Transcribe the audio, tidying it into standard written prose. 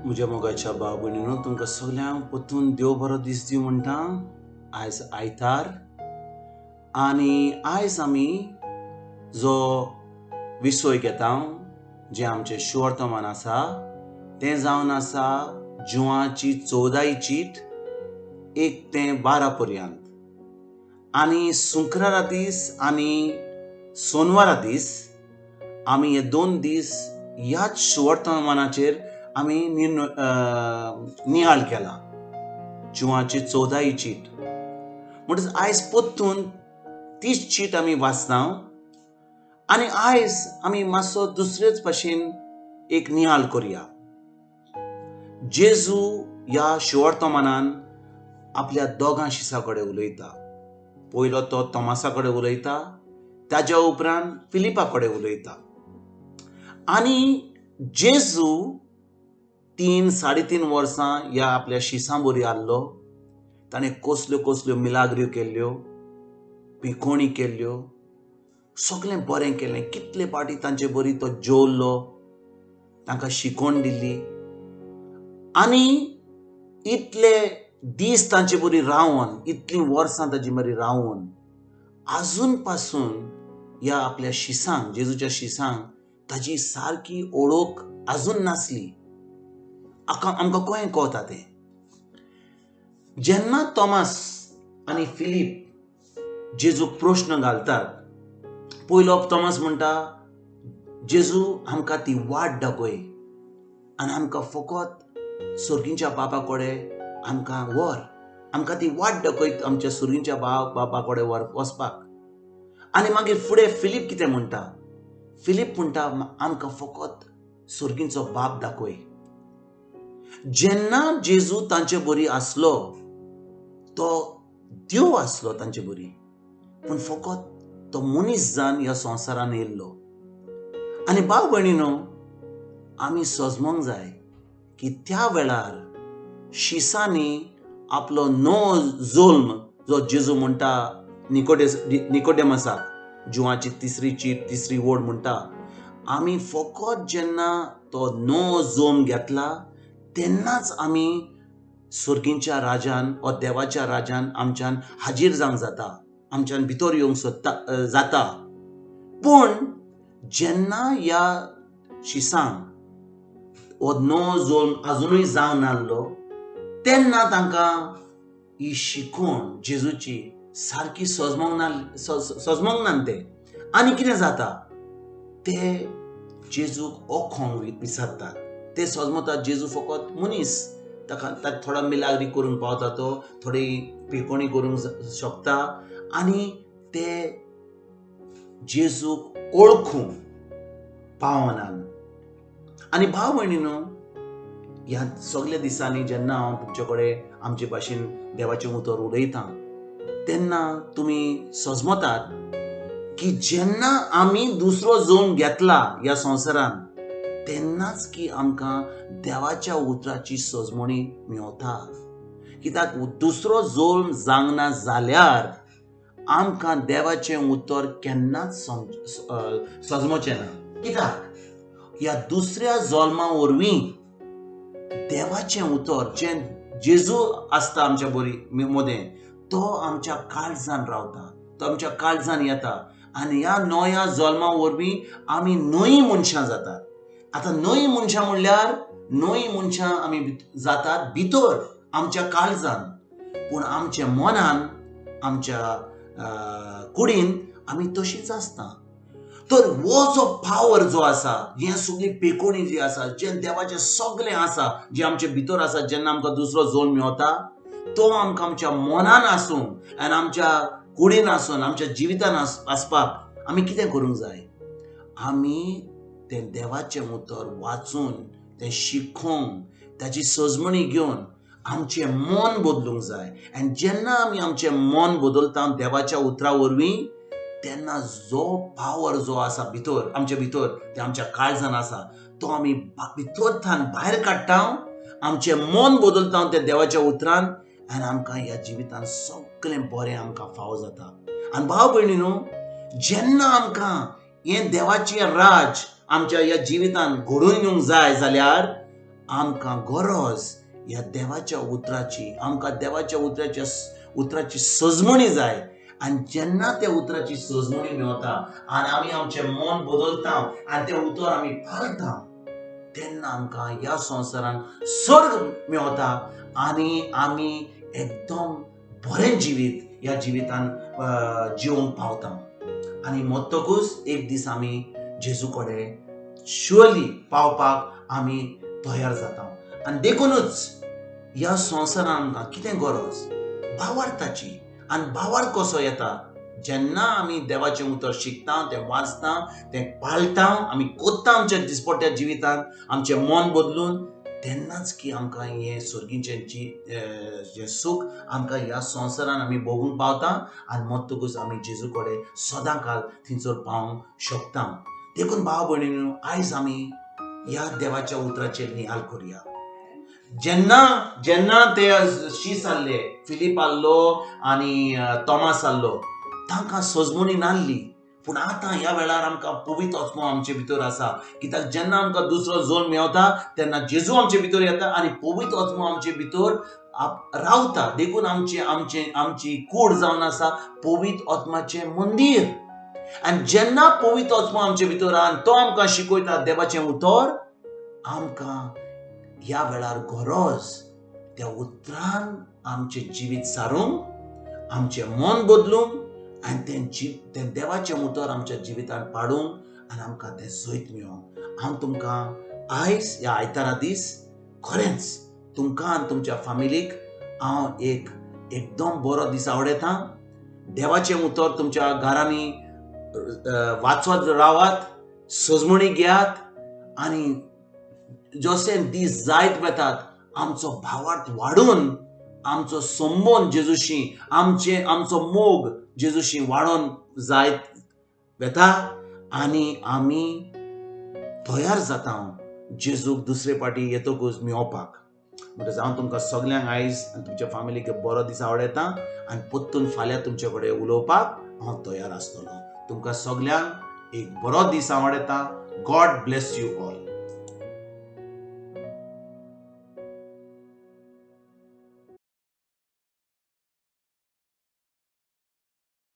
म्हज्या मोगाच्या भाव भयणीनो, तुमकां सगल्यांक परतून देव बरो दीस दिवं म्हणटा. आयज आयतार आनी आयज आमी जो विशय घेता जे आमचे शुवर्तमान आसा तें जावन आसा जुवाची 14 चीट 1 ते 12 पर्यंत. आनी सुंक्रारा दीस आनी सोनवारा दीस आमी हे 2 दीस ह्याच शुवर्तमानाचेर आमी नियाळ केला. जुवाची 14 चीट म्हणटच आयज परतून तीच चीट आमी वाचता. आनी आयज आमी मातसो दुसरेच भाशेन एक नियाळ करुया. जेजू ह्या शुवर्तमानान आपल्या दोगां शिसां कडेन उलयता. पयलो तो तोमासा कडेन उलयता, ताज्या उपरांत फिलिपा कडेन उलयता. आनी जेजू 3-3.5 वर्सां ह्या आपल्या शिसां बरी आसलो. ताणें कसल्यो कसल्यो मिलाग्र्यो केल्ल्यो, पिकोणी केल्ल्यो, सगळें बरें केलें. कितले पाटी तांचे बरी तो जेवल्लो, तांकां शिकवण दिल्ली. आनी इतले दीस तांचे बरी रावन, इतलीं वर्सां ताची बरी रावन, आजून पासून ह्या आपल्या शिसांक, जेजूच्या शिसांक ताची सारकी ओळख आजून नासली. आमकां कळें कळटा तें. जेन्ना तोमास आनी फिलीप जेजूक प्रश्न घालतात, पयलो तोमास म्हणटा, जेजू आमकां ती वाट दाखय आनी आमकां फकत सुर्गीच्या बाबा कडेन आमकां व्हर. आमकां ती वाट दाखय आमच्या सुर्गीच्या बाबा कडेन वचपाक. आनी मागीर फुडें फिलीप कितें म्हणटा? फिलीप म्हणटा, आमकां फकत सुर्गीचो बाप दाखय. जेन्ना जेजू तांचे बरी आसलो, तो देव आसलो तांचे बरी, पूण फकत तो मनीस जावन ह्या संवसारान येयल्लो. आनी भाव भयणीनो, आमी समजूंक जाय की त्या वेळार शिसांनी आपलो नवो जल्म, जो जेजू म्हणटा निकोडेमसाक, जुवाची 3री चीट 3री वोड म्हणटा, आमी फकत जेन्ना तो नवो जल्म घेतला तेन्नाच आमी सुर्गीच्या राजान वा देवाच्या राजान आमच्यान हाजीर जावंक जाता, आमच्यान भितर येवंक जाता. पूण जेन्ना ह्या शिसांक हो नवो जल्म आजुनूय जावं नासलो, तेन्ना तांकां ही शिकवण जेजूची सारकी सजमोंक ना ते. आनी कितें जाता, ते जेजूक ओखोंक विसरतात. ते सजमतात जेजू फकत मनीस, ताका थोडा मिलाग्री करूंक पावता, तो थोडी पिकोणी करूंक शकता, आनी ते जेजूक ओळखूंक पावनान. आनी भाव भयणीनो, ह्या सगळ्या दिसांनी जेन्ना हांव तुमचे कडेन आमचे भाशेन देवाचें उतर उलयतां, तेन्ना तुमी सजमतात की जेन्ना आमी दुसरो जल्म घेतला ह्या संवसारान, तेन्नाच की आमकां देवाच्या उतराची सजमणी मेवता. कित्याक दुसरो जल्म जावंक ना जाल्यार आमकां देवाचें उतर केन्नाच सजमचें ना. कित्याक ह्या दुसऱ्या जल्मा वरवीं देवाचें उतर, जें जेजू आसता आमच्या बरी मोदें, तो आमच्या काळजान रावता, तो आमच्या काळजान येता. आनी ह्या नव्या जल्मा वरवीं आमी नवी मनशां जातात. आतां नवी मनशां म्हणल्यार नवी मनशां आमी जातात भितर आमच्या काळजान, पूण आमच्या मनान, आमच्या कुडीन आमी तशींच आसता. तर हो जो पावर जो आसा, हें सगळी पेकोणी जी आसा, जें देवाचें सगळें आसा, जें आमचे भितर आसा, जेन्ना आमकां दुसरो जल्म मेवता, तो आमकां आमच्या मनान आसून आनी आमच्या कुडीन आसून, आमच्या जिवितान आसपाक आमी कितें करूंक जाय? आमी तें देवाचें उतर वाचून, तें शिकोवंक, ताची सजमणी घेवन आमचें मन बदलूंक जाय. आनी जेन्ना आमी आमचें मन बदलता देवाच्या उतरा वरवीं, तेन्ना जो पावर जो आसा भितर, आमच्या भितर, ते आमच्या काळजान आसा, तो आमी भितरच्यान भायर काडटा, आमचें मन बदलता त्या देवाच्या उतरान, आनी आमकां ह्या जिवितान सगळें बरें आमकां फावो जाता. आनी भाव भयणीनो, जेन्ना आमकां हें देवाचें राज आमच्या ह्या जिवितान घडोवन येवंक जाय जाल्यार आमकां गरज ह्या देवाच्या उतराची, आमकां देवाच्या उतराची सजमणी जाय. आणि जेन्ना त्या उतराची सजमणी मेवता आनी आमी आमचें मन बदलता आनी तें उतर आमी पाळटा, तेन्ना आमकां ह्या संवसारान स्वर्ग मेवता आनी आमी एकदम बरें जिवीत ह्या जिवितान जिवंक पावता. आनी मत्तकूच एक दीस आमी जेजू कडेन शुअरली पावपाक आमी तयार जाता. आनी देखूनच ह्या संवसारान आमकां कितें गरज? भावार्थाची. आनी भावार्थ कसो येता? जेन्ना आमी देवाचें उतर शिकता, तें वाचता, तें पाळटा, आमी कोत्ता आमच्या दिसपट्ट्या जिवितांत आमचें मन बदलून, तेन्नाच की आमकां हें सर्गीचें जें सूख आमकां ह्या संवसारान आमी भोगूंक पावता आनी मत्तकूच आमी जेजू कडेन सदां काल थंयसर पावूंक शकता. देखून भाव भयणीनो, आयज आमी ह्या देवाच्या उतराचेर नियाळ करुया. जेन्ना ते शीस आहले, फिलीप आहलो आनी तोमास आहलो, तांकां सजमणी नासली. पूण आतां ह्या वेळार आमकां पवित्र आत्मो आमचे भितर आसा. कित्याक जेन्ना आमकां दुसरो जोड मेवता तेन्ना जेजू आमचे भितर येता आनी पवित्र आत्मो आमचे भितर रावता. देखून आमची कूड जावन आसा पवित्र आत्म्याचें मंदीर. आनी जेन्ना पवित्र आत्मो आमचे भितर आहा आनी तो आमकां शिकयता देवाचें उतर, आमकां ह्या वेळार गरज त्या उतरान आमचें जिवीत सारूंक, आमचें मन बदलूंक आनी तें देवाचें उतर आमच्या जिवितांत पाडूंक आनी आमकां तें जैत मेळोंक. हांव तुमकां आयज ह्या आयतारा दीस खरेंच तुमकां आनी तुमच्या फॅमिलीक हांव एक एकदम बरो दीस आवडयतां. देवाचें उतर तुमच्या घरांनी वाचत रावात, सजमणी घेयात आनी जशें दीस जायत वेतात आमचो भावार्थ वाडून, आमचो संबंद जेजूशी, आमचो मोग जेजूशी वाडोन जायत वेता आनी आमी तयार जाता जेजूक दुसरे फावटी येतकूच मेवपाक. म्हणटच हांव तुमकां सगल्यांक आयज आनी तुमच्या फॅमिलीक बरो दीस आवडयतां आनी परतून फाल्यां तुमचे कडेन उलोवपाक हांव तयार आसतलों. तुमकां सगल्यांक एक बरो दीस आवडयतां. God bless you all.